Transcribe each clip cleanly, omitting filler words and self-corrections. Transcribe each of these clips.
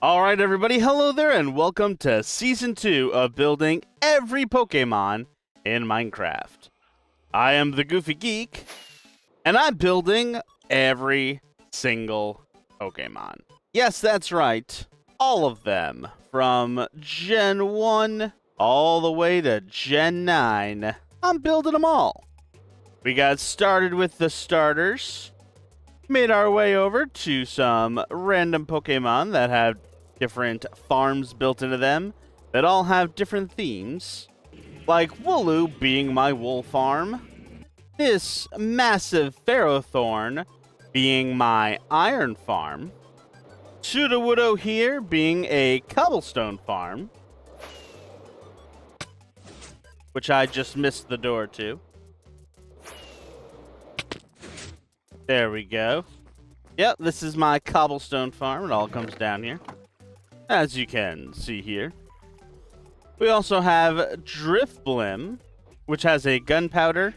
All right, everybody. Hello there, and welcome to Season 2 of building every Pokemon in Minecraft. I am the Goofy Geek, and I'm building every single Pokemon. Yes, that's right. All of them. From Gen 1 all the way to Gen 9. I'm building them all. We got started with the starters. Made our way over to some random Pokemon that have different farms built into them that all have different themes. Like Wooloo being my wool farm. This massive Ferrothorn being my iron farm. Sudowoodo here being a cobblestone farm. Which I just missed the door to. There we go. Yep, this is my cobblestone farm. It all comes down here, as you can see here. We also have Drifblim, which has a gunpowder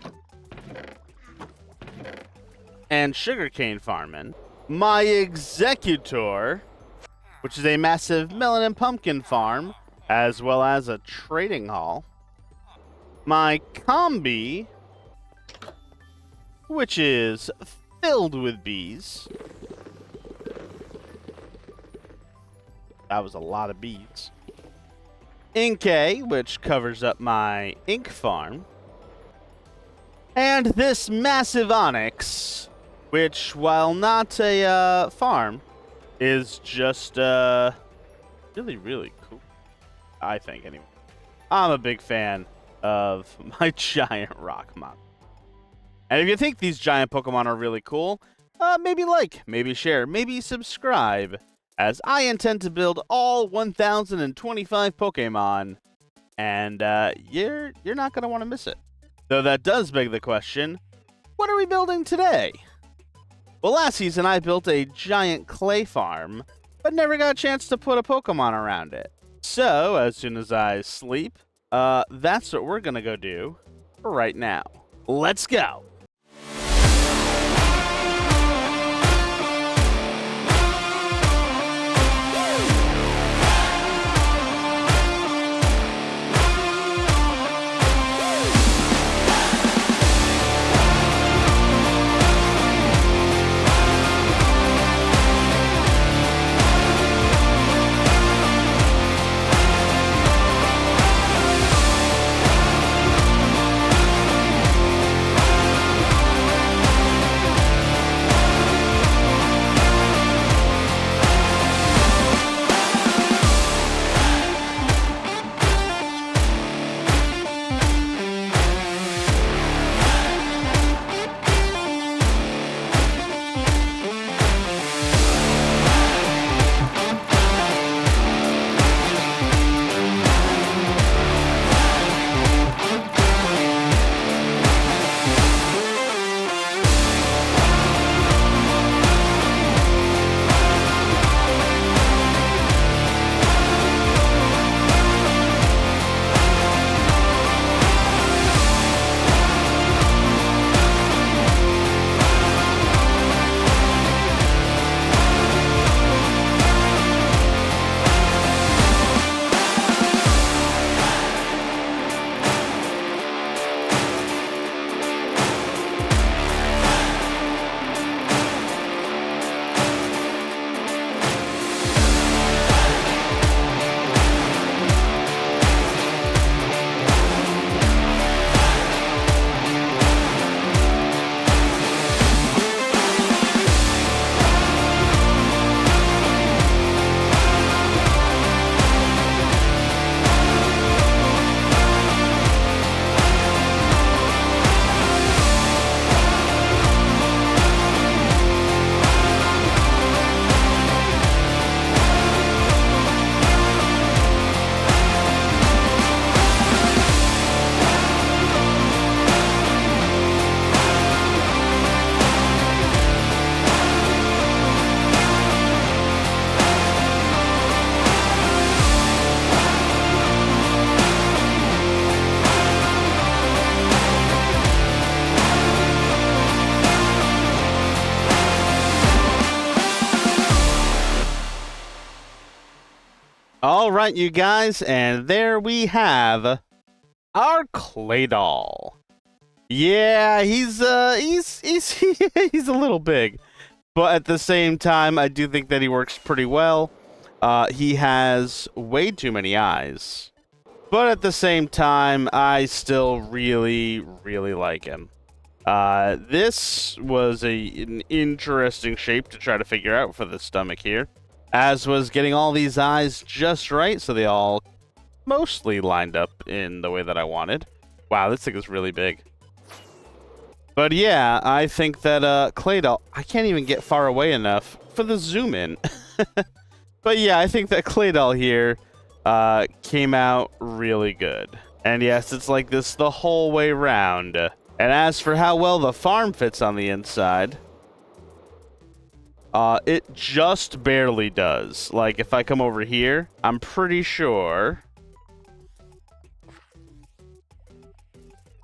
and sugarcane farming. My Executor, which is a massive melon and pumpkin farm, as well as a trading hall. My Combi, which is filled with bees. That was a lot of bees. Inkay, which covers up my ink farm. And this massive Onyx, which, while not a farm, is just really, really cool. I think, anyway. I'm a big fan of my giant rock monster. And if you think these giant Pokemon are really cool, maybe like, maybe share, maybe subscribe, as I intend to build all 1,025 Pokemon, and you're not going to want to miss it. Though that does beg the question, what are we building today? Well, last season I built a giant clay farm, but never got a chance to put a Pokemon around it. So, as soon as I sleep, that's what we're going to go do right now. Let's go! All right, you guys, and there we have our Claydol. Yeah, he's he's a little big, but at the same time, I do think that he works pretty well. He has way too many eyes, but at the same time, I still really, really like him. This was an interesting shape to try to figure out for the stomach here, as was getting all these eyes just right, so they all mostly lined up in the way that I wanted. Wow, this thing is really big. But yeah, I think that Claydol, I can't even get far away enough for the zoom in. But yeah, I think that Claydol here came out really good. And yes, it's like this the whole way round. And as for how well the farm fits on the inside, it just barely does. Like, if I come over here, I'm pretty sure...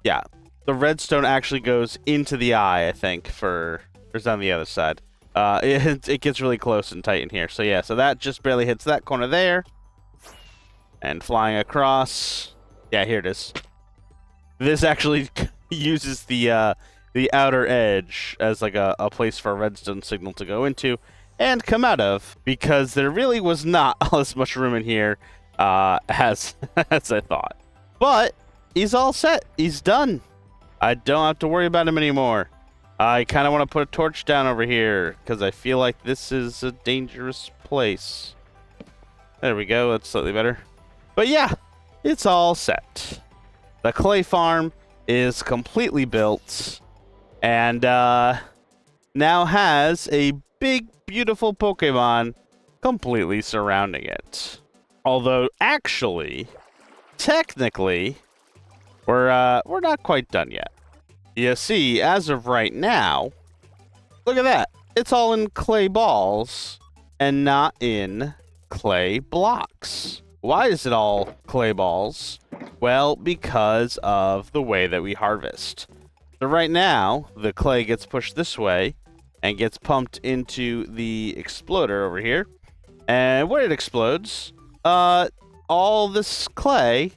Yeah, the redstone actually goes into the eye, I think, or it's on the other side. It gets really close and tight in here. So yeah, so that just barely hits that corner there. And flying across... Yeah, here it is. This actually uses the outer edge as like a place for a redstone signal to go into and come out of, because there really was not all this much room in here as I thought. But he's all set. He's done. I don't have to worry about him anymore. I kind of want to put a torch down over here because I feel like this is a dangerous place. There we go. That's slightly better. But yeah, it's all set. The clay farm is completely built and now has a big, beautiful Pokemon completely surrounding it. Although, actually, technically, we're not quite done yet. You see, as of right now, look at that. It's all in clay balls and not in clay blocks. Why is it all clay balls? Well, because of the way that we harvest. So right now, the clay gets pushed this way and gets pumped into the exploder over here. And when it explodes, all this clay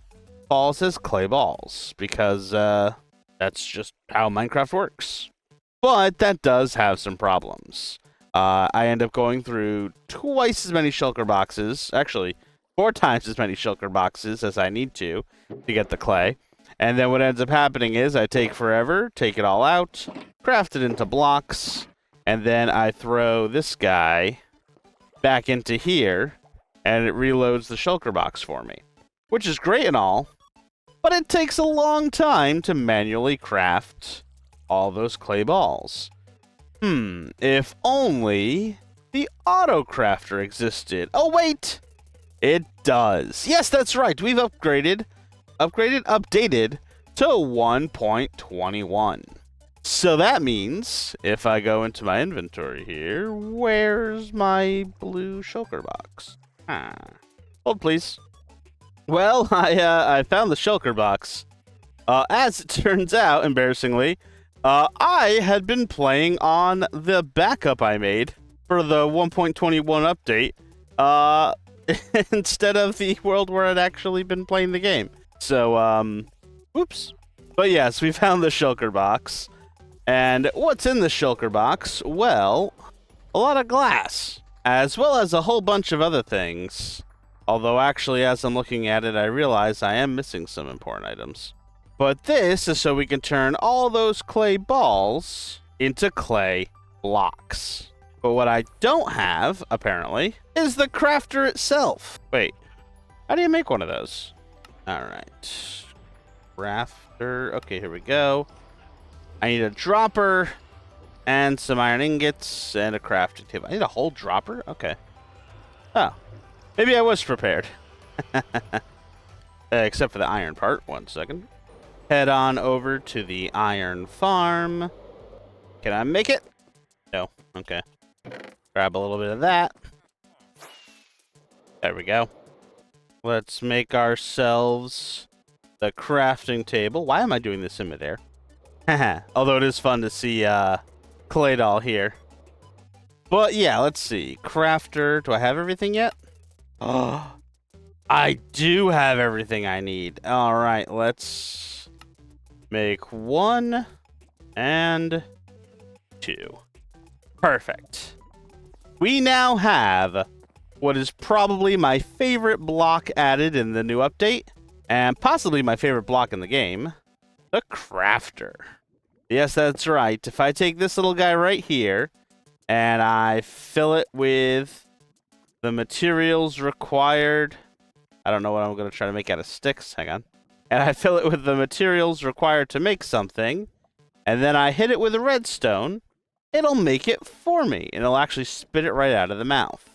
falls as clay balls, because that's just how Minecraft works. But that does have some problems. I end up going through twice as many shulker boxes, actually 4 times as many shulker boxes as I need to get the clay. And then what ends up happening is I take forever, take it all out, craft it into blocks, and then I throw this guy back into here, and it reloads the shulker box for me, which is great and all. But it takes a long time to manually craft all those clay balls. If only the auto crafter existed. Oh, wait! It does. Yes, that's right. We've updated to 1.21. So that means if I go into my inventory here, where's my blue shulker box? Hold, please. Well, I found the shulker box. As it turns out, embarrassingly, I had been playing on the backup I made for the 1.21 update, instead of the world where I'd actually been playing the game. So, oops. But yes, we found the shulker box. And what's in the shulker box? Well, a lot of glass, as well as a whole bunch of other things. Although, actually, as I'm looking at it, I realize I am missing some important items. But this is so we can turn all those clay balls into clay blocks. But what I don't have, apparently, is the crafter itself. Wait, how do you make one of those? All right. Crafter. Okay, here we go. I need a dropper and some iron ingots and a crafting table. I need a whole dropper? Okay. Oh. Maybe I was prepared. Except for the iron part. 1 second. Head on over to the iron farm. Can I make it? No. Okay. Grab a little bit of that. There we go. Let's make ourselves the crafting table. Why am I doing this in midair? Although it is fun to see Claydol here. But yeah, let's see. Crafter. Do I have everything yet? Oh, I do have everything I need. All right, let's make 1 and 2. Perfect. We now have what is probably my favorite block added in the new update, and possibly my favorite block in the game, the crafter. Yes, that's right. If I take this little guy right here, and I fill it with the materials required. I don't know what I'm going to try to make out of sticks. Hang on. And I fill it with the materials required to make something, and then I hit it with a redstone, it'll make it for me, and it'll actually spit it right out of the mouth.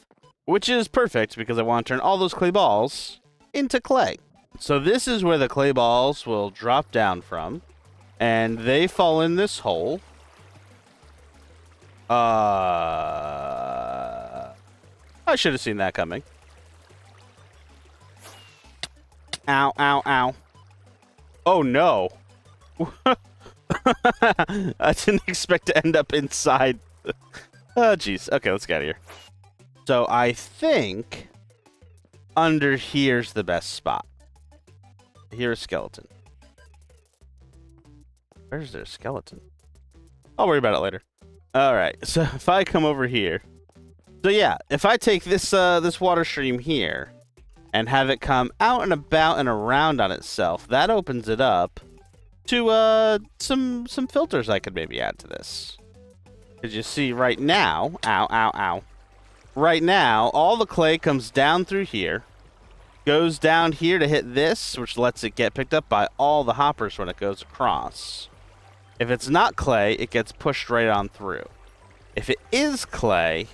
Which is perfect, because I want to turn all those clay balls into clay. So this is where the clay balls will drop down from, and they fall in this hole. I should have seen that coming. Ow, ow, ow. Oh, no. I didn't expect to end up inside. Oh, jeez. Okay, let's get out of here. So I think under here's the best spot. Here's a skeleton. Where's their skeleton? I'll worry about it later. All right, so if I come over here. So yeah, if I take this this water stream here and have it come out and about and around on itself, that opens it up to some filters I could maybe add to this. As you see right now, ow, ow, ow. Right now, all the clay comes down through here, goes down here to hit this, which lets it get picked up by all the hoppers when it goes across. If it's not clay, it gets pushed right on through. If it is clay,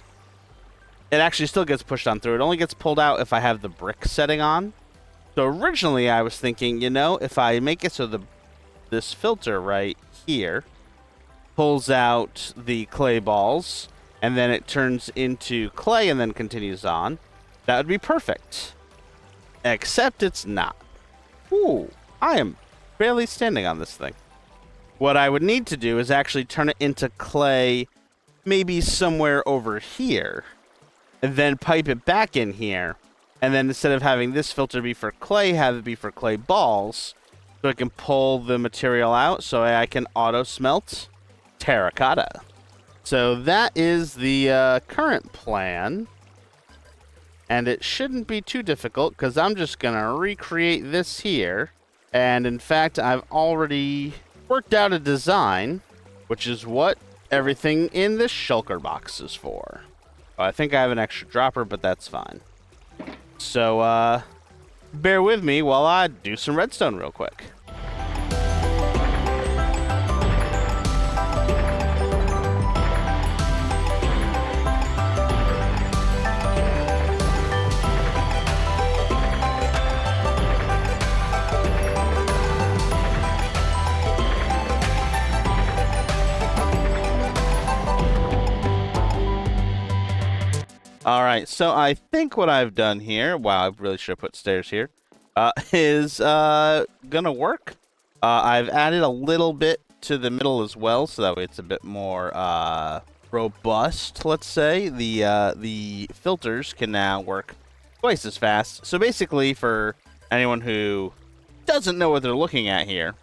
it actually still gets pushed on through. It only gets pulled out if I have the brick setting on. So originally I was thinking, you know, if I make it so this filter right here pulls out the clay balls, and then it turns into clay and then continues on, that would be perfect. Except it's not. Ooh, I am barely standing on this thing. What I would need to do is actually turn it into clay maybe somewhere over here, and then pipe it back in here, and then instead of having this filter be for clay, have it be for clay balls, so I can pull the material out so I can auto smelt terracotta. So that is the current plan, and it shouldn't be too difficult because I'm just going to recreate this here, and in fact I've already worked out a design, which is what everything in this shulker box is for. I think I have an extra dropper, but that's fine. So bear with me while I do some redstone real quick. All right, so I think what I've done here, wow, I really should have put stairs here, is gonna work. I've added a little bit to the middle as well, so that way it's a bit more robust, let's say. The filters can now work twice as fast. So basically, for anyone who doesn't know what they're looking at here,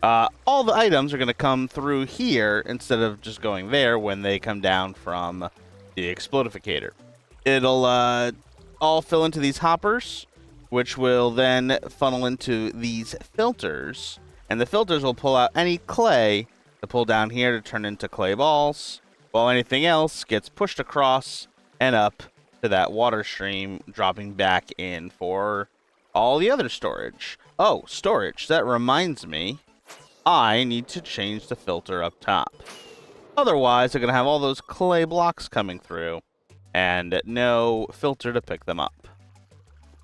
all the items are gonna come through here instead of just going there when they come down from the explodificator. It'll all fill into these hoppers, which will then funnel into these filters. And the filters will pull out any clay to pull down here to turn into clay balls, while anything else gets pushed across and up to that water stream, dropping back in for all the other storage. Oh, storage. That reminds me, I need to change the filter up top. Otherwise, I'm going to have all those clay blocks coming through and no filter to pick them up.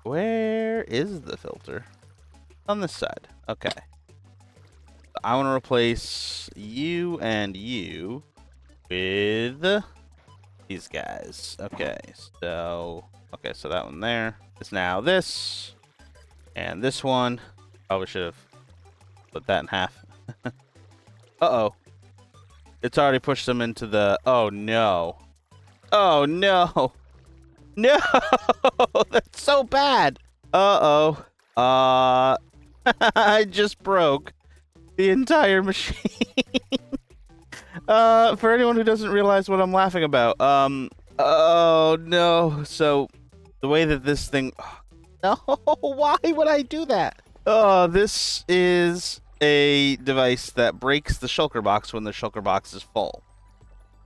Where is the filter? On this side. Okay. I want to replace you and you with these guys. Okay, so that one there is now this, and this one. Probably should have split that in half. Uh-oh. It's already pushed them into the... Oh, no. Oh, no. No! That's so bad. Uh-oh. I just broke the entire machine. For anyone who doesn't realize what I'm laughing about, oh no. So, the way that this thing... No, why would I do that? This is a device that breaks the shulker box when the shulker box is full.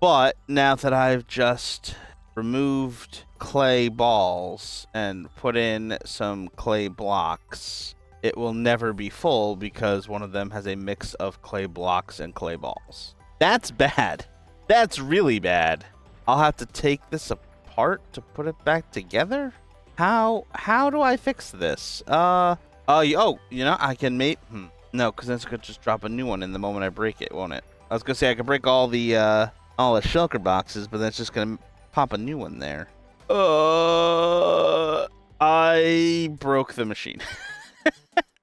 But now that I've just removed clay balls and put in some clay blocks, it will never be full because one of them has a mix of clay blocks and clay balls. That's bad. That's really bad. I'll have to take this apart to put it back together? How do I fix this? You know, I can make... No, because then it's going to just drop a new one in the moment I break it, won't it? I was going to say I could break all the shulker boxes, but that's just going to pop a new one there. I broke the machine.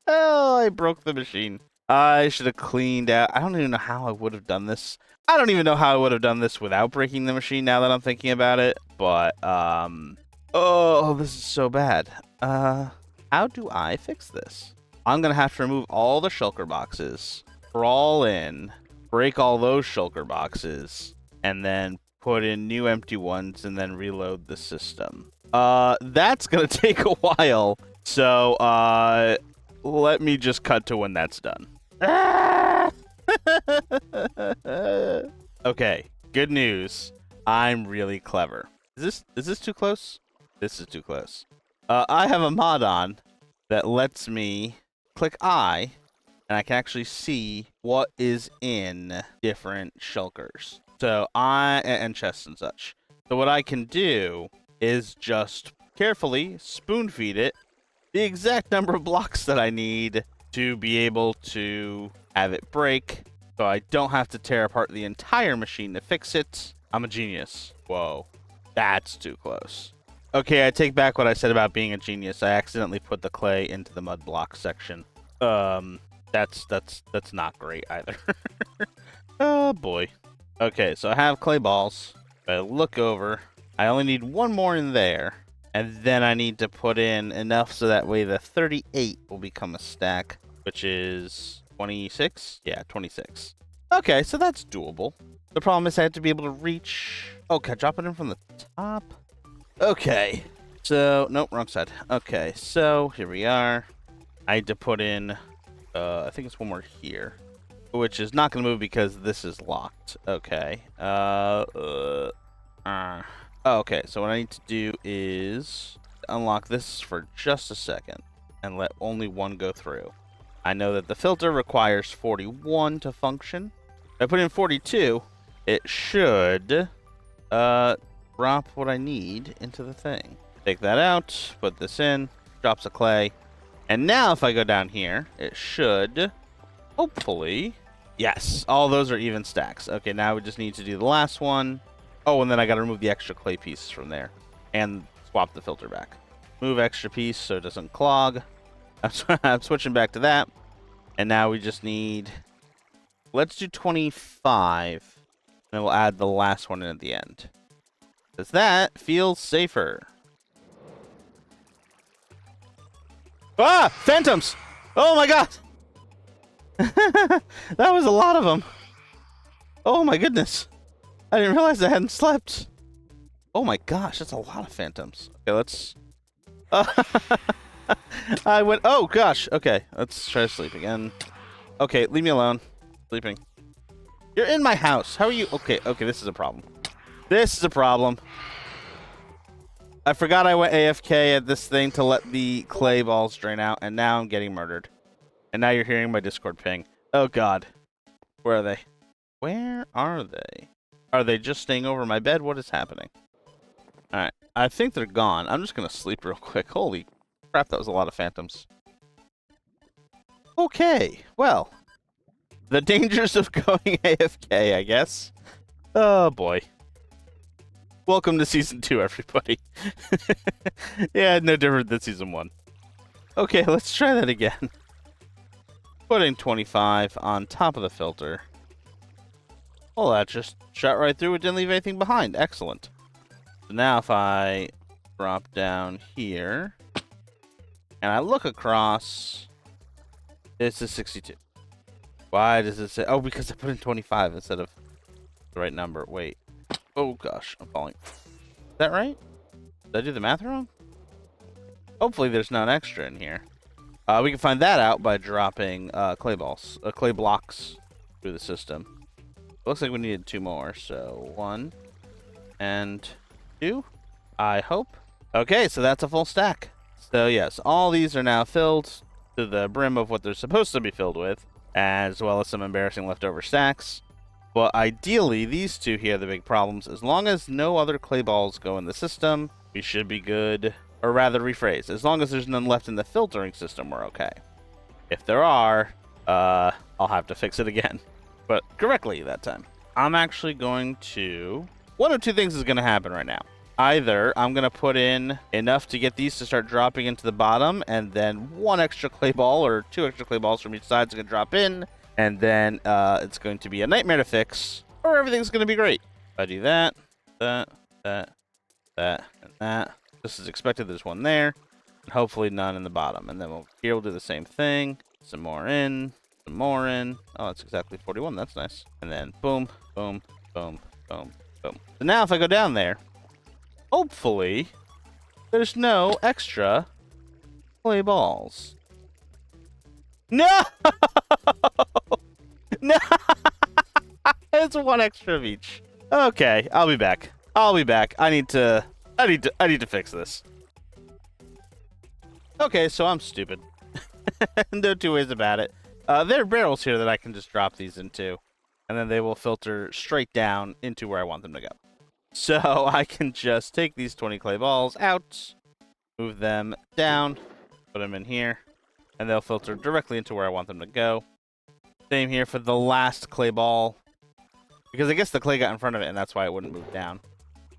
Oh, I broke the machine. I should have cleaned out. I don't even know how I would have done this. I don't even know how I would have done this without breaking the machine now that I'm thinking about it. But, oh, this is so bad. How do I fix this? I'm going to have to remove all the shulker boxes, crawl in, break all those shulker boxes, and then put in new empty ones and then reload the system. That's going to take a while. So, let me just cut to when that's done. Okay, good news. I'm really clever. Is this too close? This is too close. I have a mod on that lets me click I, and I can actually see what is in different shulkers. So and chests and such. So what I can do is just carefully spoon feed it the exact number of blocks that I need to be able to have it break, so I don't have to tear apart the entire machine to fix it. I'm a genius. Whoa, that's too close. Okay, I take back what I said about being a genius. I accidentally put the clay into the mud block section. That's not great either. Oh boy. Okay, so I have clay balls. I look over. I only need one more in there. And then I need to put in enough so that way the 38 will become a stack, which is 26? Yeah, 26. Okay, so that's doable. The problem is I have to be able to reach... Oh, can I drop it in from the top? Okay. So, nope, wrong side. Okay, so here we are. I need to put in, I think it's one more here, which is not going to move because this is locked. Okay. Okay, so what I need to do is unlock this for just a second and let only one go through. I know that the filter requires 41 to function. If I put in 42, it should drop what I need into the thing. Take that out, put this in, drops a clay. And now if I go down here, it should, hopefully, yes, all those are even stacks. Okay, now we just need to do the last one. Oh, and then I got to remove the extra clay pieces from there and swap the filter back. Move extra piece so it doesn't clog. I'm switching back to that. And now we just need... Let's do 25. And then we'll add the last one in at the end. Because that feels safer. Ah! Phantoms! Oh my god! That was a lot of them. Oh my goodness. I didn't realize I hadn't slept. Oh my gosh, that's a lot of phantoms. Okay, let's... I went... Oh gosh, okay. Let's try to sleep again. Okay, leave me alone. Sleeping. You're in my house. How are you... Okay, this is a problem. This is a problem. I forgot I went AFK at this thing to let the clay balls drain out, and now I'm getting murdered. And now you're hearing my Discord ping. Oh god. Where are they? Where are they? Are they just staying over my bed? What is happening? Alright. I think they're gone. I'm just going to sleep real quick. Holy crap, that was a lot of phantoms. Okay. Well. The dangers of going AFK, I guess. Oh, boy. Welcome to Season 2, everybody. Yeah, no different than Season 1. Okay, let's try that again. Putting 25 on top of the filter. Well, that just shot right through. It didn't leave anything behind. Excellent. So now if I drop down here, and I look across, it's a 62. Why does it say? Oh, because I put in 25 instead of the right number. Wait. Oh gosh, I'm falling. Is that right? Did I do the math wrong? Hopefully there's not extra in here. We can find that out by dropping clay blocks through the system. It looks like we needed 2 more, so 1 and 2, I hope. Okay, so that's a full stack. So yes, all these are now filled to the brim of what they're supposed to be filled with, as well as some embarrassing leftover stacks. But ideally, these 2 here are the big problems. As long as no other clay balls go in the system, we should be good. Or rather, rephrase, as long as there's none left in the filtering system, we're okay. If there are, I'll have to fix it again. But correctly that time. I'm actually going to... One of 2 things is going to happen right now. Either I'm going to put in enough to get these to start dropping into the bottom, and then 1 extra clay ball or 2 extra clay balls from each side is going to drop in, and then it's going to be a nightmare to fix, or everything's going to be great. If I do that, and that. This is expected. There's 1 there, and hopefully none in the bottom. And then here we'll do the same thing. Some more in, some more in. Oh, that's exactly 41. That's nice. And then boom, boom, boom, boom, boom. So now if I go down there, hopefully there's no extra clay balls. No! No! It's 1 extra of each. Okay, I'll be back. I need to fix this. Okay, so I'm stupid. No 2 ways about it. There are barrels here that I can just drop these into, and then they will filter straight down into where I want them to go. So I can just take these 20 clay balls out, move them down, put them in here, and they'll filter directly into where I want them to go. Same here for the last clay ball, because I guess the clay got in front of it, and that's why it wouldn't move down.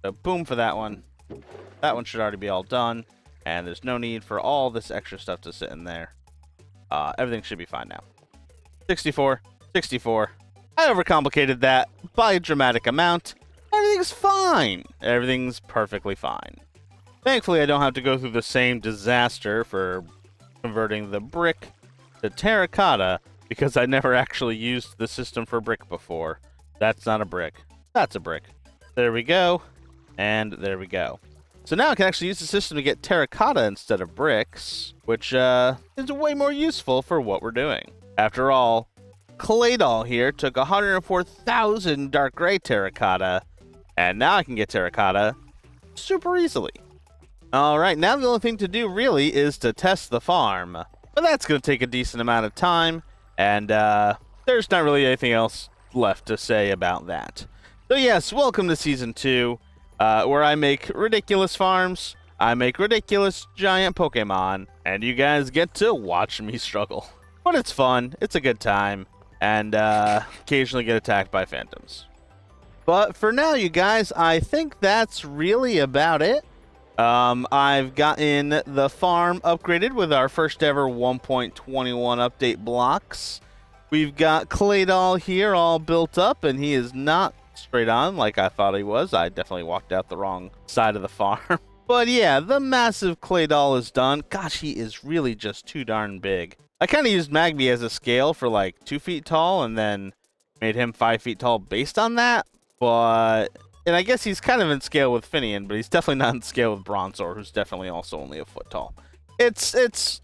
So boom for that one. That one should already be all done, and there's no need for all this extra stuff to sit in there. Everything should be fine now. 64, 64. I overcomplicated that by a dramatic amount. Everything's fine. Everything's perfectly fine. Thankfully, I don't have to go through the same disaster for converting the brick to terracotta, because I never actually used the system for brick before. That's not a brick. That's a brick. There we go. And there we go. So now I can actually use the system to get terracotta instead of bricks, which is way more useful for what we're doing. After all, Claydol here took 104,000 dark gray terracotta, and now I can get terracotta super easily. Alright, now the only thing to do really is to test the farm. But that's going to take a decent amount of time, and there's not really anything else left to say about that. So yes, welcome to Season 2. Where I make ridiculous farms, I make ridiculous giant Pokemon, and you guys get to watch me struggle. But it's fun, it's a good time, and occasionally get attacked by phantoms. But for now, you guys, I think that's really about it. I've gotten the farm upgraded with our first ever 1.21 update blocks. We've got Claydol here all built up, and he is not straight on like I thought he was. I definitely walked out the wrong side of the farm. But yeah, the massive Claydol is done. Gosh, he is really just too darn big. I kind of used Magby as a scale for like 2 feet tall, and then made him 5 feet tall based on that. But, and I guess he's kind of in scale with Finian, but he's definitely not in scale with Bronzor, who's definitely also only a foot tall. It's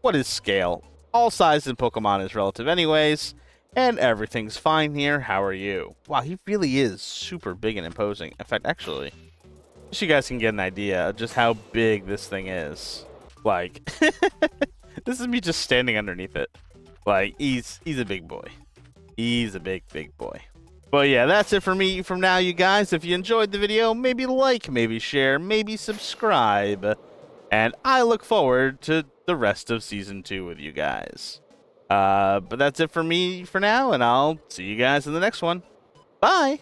what is scale? All size in Pokemon is relative anyways. And everything's fine here. How are you? Wow, he really is super big and imposing. In fact, actually, just so you guys can get an idea of just how big this thing is. Like, this is me just standing underneath it. Like, he's a big boy. He's a big boy. But yeah, that's it for me from now, you guys. If you enjoyed the video, maybe like, maybe share, maybe subscribe. And I look forward to the rest of Season 2 with you guys. But that's it for me for now, and I'll see you guys in the next one. Bye!